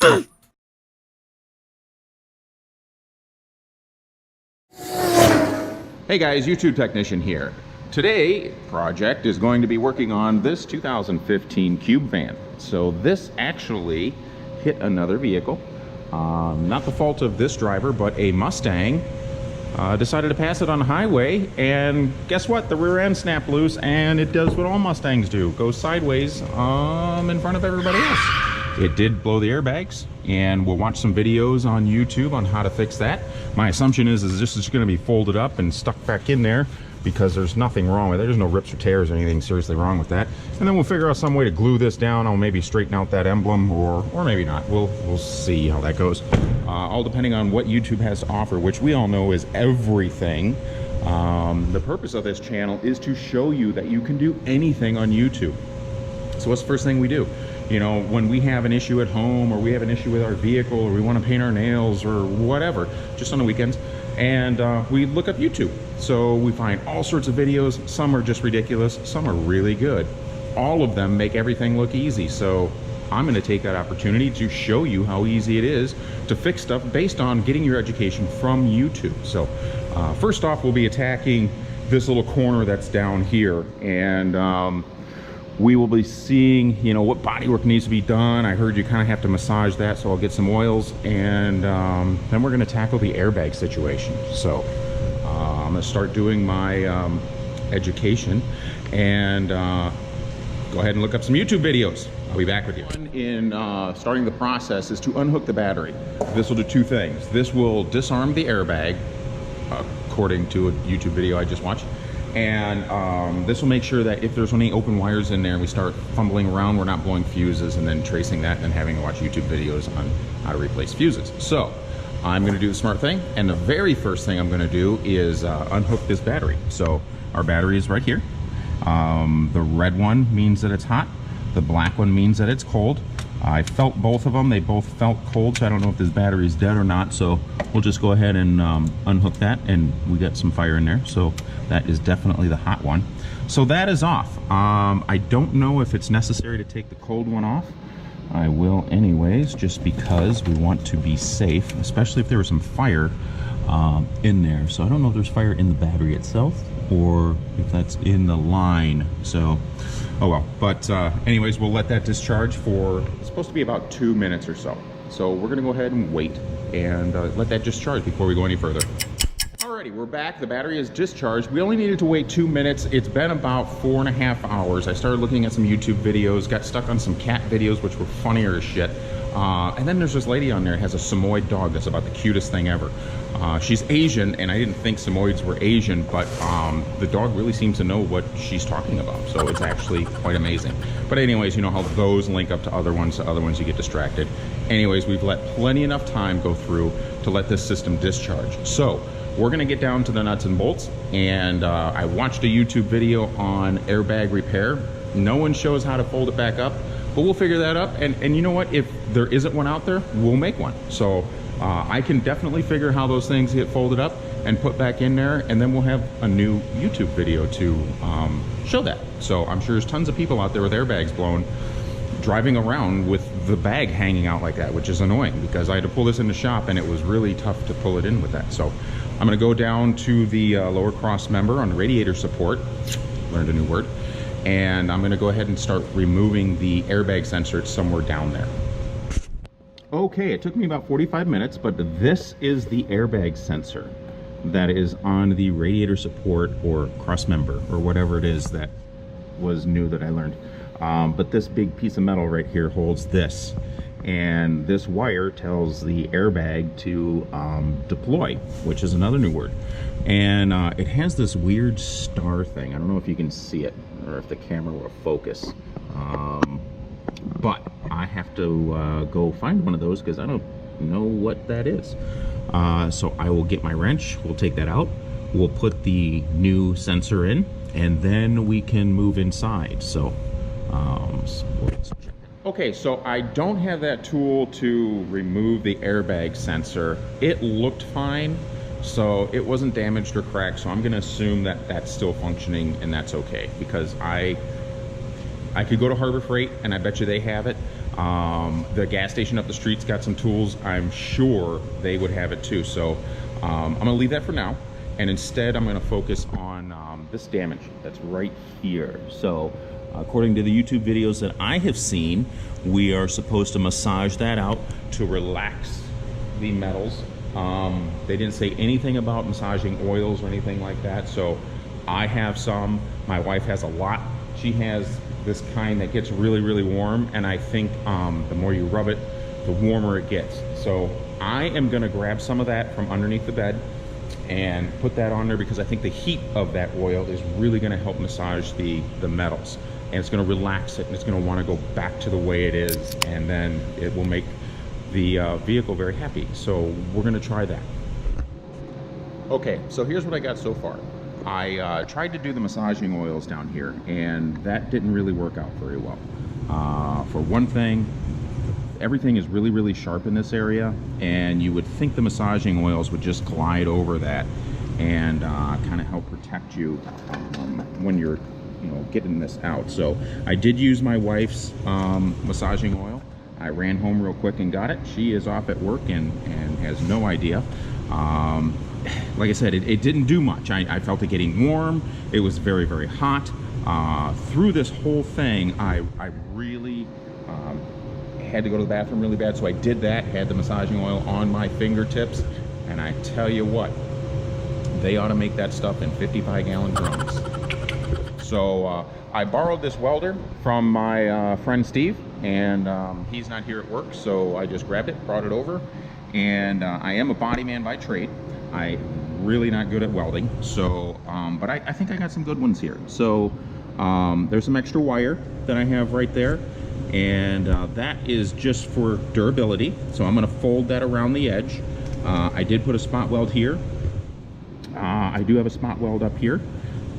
Hey guys, YouTube technician here. Today, project is going to be working on this 2015 Cube van. So this actually hit another vehicle. Not the fault of this driver, but a Mustang decided to pass it on the highway, and guess what? The rear end snapped loose, and it does what all Mustangs do, goes sideways in front of everybody else. It did blow the airbags, and we'll watch some videos on YouTube on how to fix that. My assumption is this is going to be folded up and stuck back in there because there's nothing wrong with it. There's no rips or tears or anything seriously wrong with that. And then we'll figure out some way to glue this down. I'll maybe straighten out that emblem, or maybe not. We'll see how that goes. All depending on what YouTube has to offer, which we all know is everything. The purpose of this channel is to show you that you can do anything on YouTube. So what's the first thing we do? You know, when we have an issue at home, or we have an issue with our vehicle, or we want to paint our nails, or whatever, just on the weekends, and we look up YouTube. So we find all sorts of videos. Some are just ridiculous, some are really good. All of them make everything look easy. So I'm going to take that opportunity to show you how easy it is to fix stuff based on getting your education from YouTube. So first off, we'll be attacking this little corner that's down here, and we will be seeing, you know, what bodywork needs to be done. I heard you kind of have to massage that, so I'll get some oils, and then we're going to tackle the airbag situation. So I'm going to start doing my education, and go ahead and look up some YouTube videos. I'll be back with you. In starting the process is to unhook the battery. This will do two things. This will disarm the airbag, according to a YouTube video I just watched. And this will make sure that if there's any open wires in there and we start fumbling around, we're not blowing fuses and then tracing that and then having to watch YouTube videos on how to replace fuses. So I'm going to do the smart thing, and the very first thing I'm going to do is unhook this battery. So our battery is right here. The red one means that it's hot. The black one means that it's cold. I felt both of them. They both felt cold, so I don't know if this battery is dead or not. So we'll just go ahead and unhook that, and we got some fire in there. So that is definitely the hot one. So that is off. I don't know if it's necessary to take the cold one off. I will anyways, just because we want to be safe, especially if there was some fire in there. So I don't know if there's fire in the battery itself or if that's in the line. So, oh well. But anyways, we'll let that discharge for, it's supposed to be about 2 minutes or so. So we're gonna go ahead and wait and let that discharge before we go any further. Alrighty, we're back. The battery is discharged. We only needed to wait 2 minutes. It's been about 4.5 hours. I started looking at some YouTube videos, got stuck on some cat videos, which were funnier as shit. And then there's this lady on there that has a Samoyed dog that's about the cutest thing ever. She's Asian, and I didn't think Samoyeds were Asian, but the dog really seems to know what she's talking about, so it's actually quite amazing. But anyways, you know how those link up to other ones you get distracted. Anyways, we've let plenty enough time go through to let this system discharge. So we're gonna get down to the nuts and bolts, and I watched a YouTube video on airbag repair. No one shows how to fold it back up, but we'll figure that up. And you know what? If there isn't one out there, we'll make one. So I can definitely figure how those things get folded up and put back in there, and then we'll have a new YouTube video to show that. So I'm sure there's tons of people out there with airbags blown, driving around with the bag hanging out like that, which is annoying because I had to pull this in the shop and it was really tough to pull it in with that. So I'm going to go down to the lower cross member on radiator support, learned a new word, and I'm going to go ahead and start removing the airbag sensor. It's somewhere down there. Okay, it took me about 45 minutes, but this is the airbag sensor that is on the radiator support or cross member or whatever it is that was new that I learned. But this big piece of metal right here holds this, and this wire tells the airbag to deploy, which is another new word. And it has this weird star thing. I don't know if you can see it or if the camera will focus, but I have to go find one of those because I don't know what that is. So I will get my wrench, we'll take that out, we'll put the new sensor in, and then we can move inside. So okay, so I don't have that tool to remove the airbag sensor. It looked fine, so it wasn't damaged or cracked, so I'm going to assume that that's still functioning and that's okay, because I I could go to Harbor Freight, and I bet you they have it. The gas station up the street's got some tools. I'm sure they would have it too. So I'm gonna leave that for now. And instead, I'm gonna focus on this damage that's right here. So according to the YouTube videos that I have seen, we are supposed to massage that out to relax the metals. They didn't say anything about massaging oils or anything like that. So I have some, my wife has a lot. She has this kind that gets really, really warm. And I think the more you rub it, the warmer it gets. So I am gonna grab some of that from underneath the bed and put that on there, because I think the heat of that oil is really gonna help massage the metals. And it's gonna relax it, and it's gonna wanna go back to the way it is, and then it will make the vehicle very happy. So we're gonna try that. Okay, so here's what I got so far. I tried to do the massaging oils down here, and that didn't really work out very well. For one thing, everything is really, really sharp in this area, and you would think the massaging oils would just glide over that and kind of help protect you when you're, you know, getting this out. So I did use my wife's massaging oil. I ran home real quick and got it. She is off at work and has no idea. Like I said, it didn't do much. I felt it getting warm. It was very, very hot. Through this whole thing, I really had to go to the bathroom really bad, so I did that, had the massaging oil on my fingertips, and I tell you what, they ought to make that stuff in 55-gallon drums. So I borrowed this welder from my friend Steve, and he's not here at work, so I just grabbed it, brought it over, and I am a body man by trade. I'm really not good at welding, so but I think I got some good ones here. So there's some extra wire that I have right there, and that is just for durability. So I'm going to fold that around the edge. I did put a spot weld here. I do have a spot weld up here.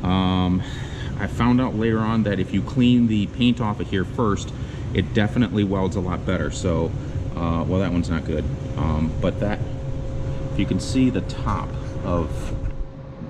I found out later on that if you clean the paint off of here first, it definitely welds a lot better. So well, that one's not good, but that, if you can see the top of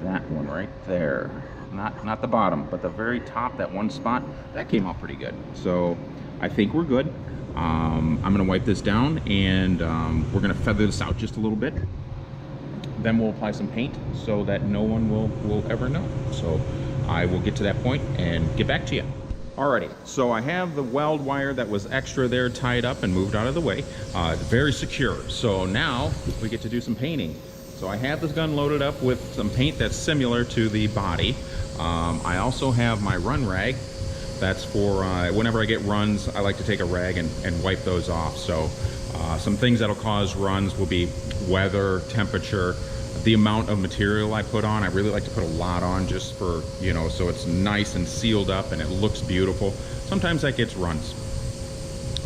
that one right there, not the bottom, but the very top, that one spot, that came out pretty good. So I think we're good. I'm gonna wipe this down, and we're gonna feather this out just a little bit. Then we'll apply some paint so that no one will ever know. So I will get to that point and get back to you. Alrighty, so I have the weld wire that was extra there tied up and moved out of the way. It's very secure. So now we get to do some painting. So I have this gun loaded up with some paint that's similar to the body. I also have my run rag. That's for whenever I get runs, I like to take a rag and wipe those off. So some things that'll cause runs will be weather, temperature, the amount of material I put on. I really like to put a lot on, just for, you know, so it's nice and sealed up and it looks beautiful. Sometimes that gets runs.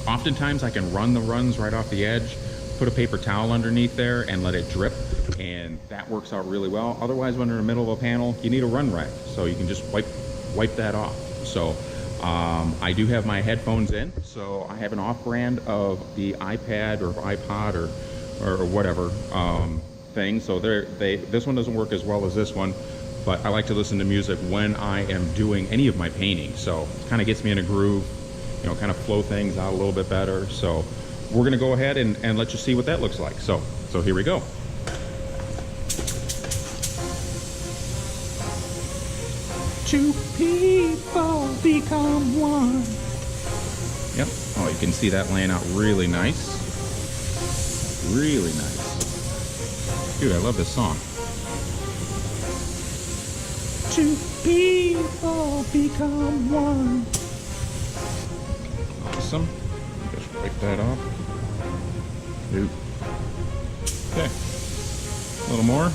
Oftentimes I can run the runs right off the edge, put a paper towel underneath there and let it drip, and that works out really well. Otherwise, when you're in the middle of a panel, you need a run rag, so you can just wipe that off. So I do have my headphones in, so I have an off-brand of the iPad or iPod or whatever thing. So this one doesn't work as well as this one, but I like to listen to music when I am doing any of my painting. So it kind of gets me in a groove, you know, kind of flow things out a little bit better. So we're gonna go ahead and let you see what that looks like. So here we go. Two people become one. Yep. Oh, you can see that laying out really nice. Really nice. Dude, I love this song. Two people become one. Awesome. Just wipe that off. Dude. Okay. A little more.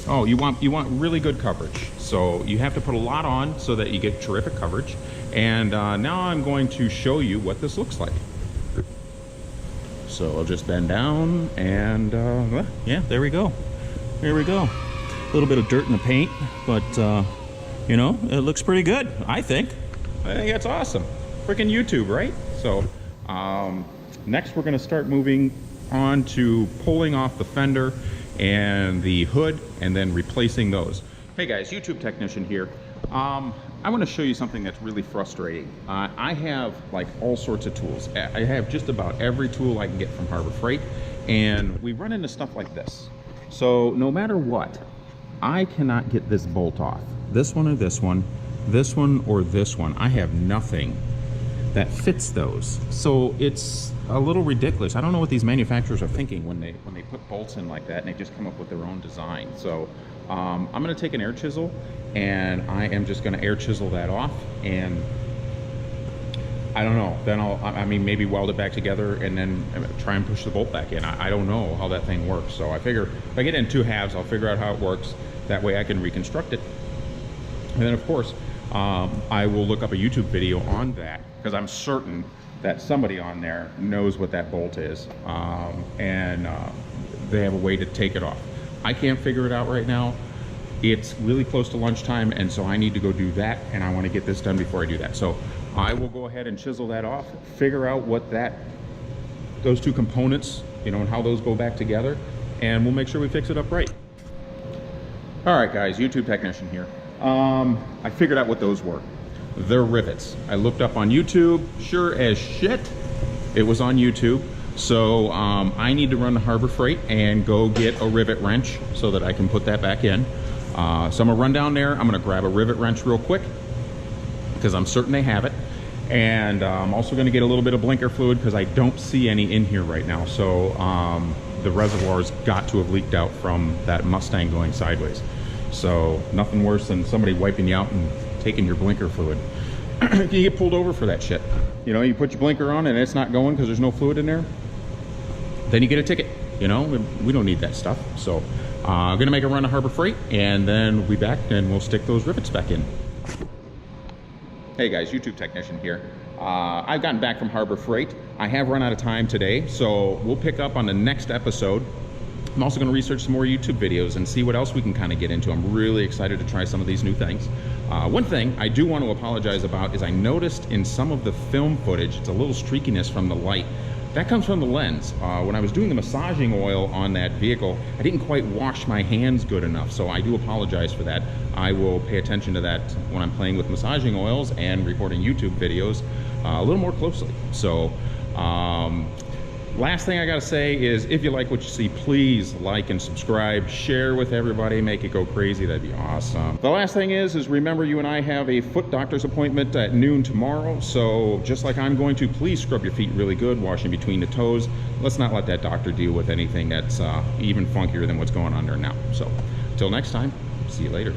Oh, you want really good coverage. So you have to put a lot on so that you get terrific coverage. And now I'm going to show you what this looks like. So I'll just bend down and yeah, there we go. There we go. A little bit of dirt in the paint, but you know, it looks pretty good, I think. I think that's awesome. Freaking YouTube, right? So next we're gonna start moving on to pulling off the fender and the hood and then replacing those. Hey guys, YouTube technician here. I want to show you something that's really frustrating. I have like all sorts of tools. I have just about every tool I can get from Harbor Freight, and we run into stuff like this. So no matter what, I cannot get this bolt off. This one or this one, this one or this one. I have nothing that fits those. So it's a little ridiculous. I don't know what these manufacturers are thinking when they put bolts in like that and they just come up with their own design. So I'm gonna take an air chisel and I am just gonna air chisel that off, and I don't know, then I mean, maybe weld it back together and then try and push the bolt back in. I don't know how that thing works. So I figure if I get it in 2 halves, I'll figure out how it works. That way I can reconstruct it. And then of course, I will look up a YouTube video on that, because I'm certain that somebody on there knows what that bolt is, and they have a way to take it off. I can't figure it out right now. It's really close to lunchtime, and so I need to go do that, and I want to get this done before I do that. So I will go ahead and chisel that off, figure out what those 2 components, you know, and how those go back together, and we'll make sure we fix it up right. All right, guys, YouTube technician here. I figured out what those were. They're rivets. I looked up on YouTube, sure as shit, it was on YouTube. So I need to run to Harbor Freight and go get a rivet wrench so that I can put that back in. So I'm gonna run down there, I'm gonna grab a rivet wrench real quick, because I'm certain they have it. And I'm also gonna get a little bit of blinker fluid, because I don't see any in here right now. So the reservoir's got to have leaked out from that Mustang going sideways. So nothing worse than somebody wiping you out and taking your blinker fluid. You get pulled over for that shit. You know, you put your blinker on and it's not going because there's no fluid in there, then you get a ticket. You know, we don't need that stuff. So I'm gonna make a run to Harbor Freight, and then we'll be back and we'll stick those rivets back in. Hey guys, YouTube technician here. I've gotten back from Harbor Freight. I have run out of time today, so we'll pick up on the next episode. I'm also going to research some more YouTube videos and see what else we can kind of get into. I'm really excited to try some of these new things. One thing I do want to apologize about is I noticed in some of the film footage, it's a little streakiness from the light. That comes from the lens. When I was doing the massaging oil on that vehicle, I didn't quite wash my hands good enough, so I do apologize for that. I will pay attention to that when I'm playing with massaging oils and recording YouTube videos a little more closely. So, last thing I gotta say is, if you like what you see, please like and subscribe, share with everybody, make it go crazy, that'd be awesome. The last thing is remember, you and I have a foot doctor's appointment at noon tomorrow, so just like I'm going to, please scrub your feet really good, wash in between the toes. Let's not let that doctor deal with anything that's even funkier than what's going on there now. So, until next time, see you later.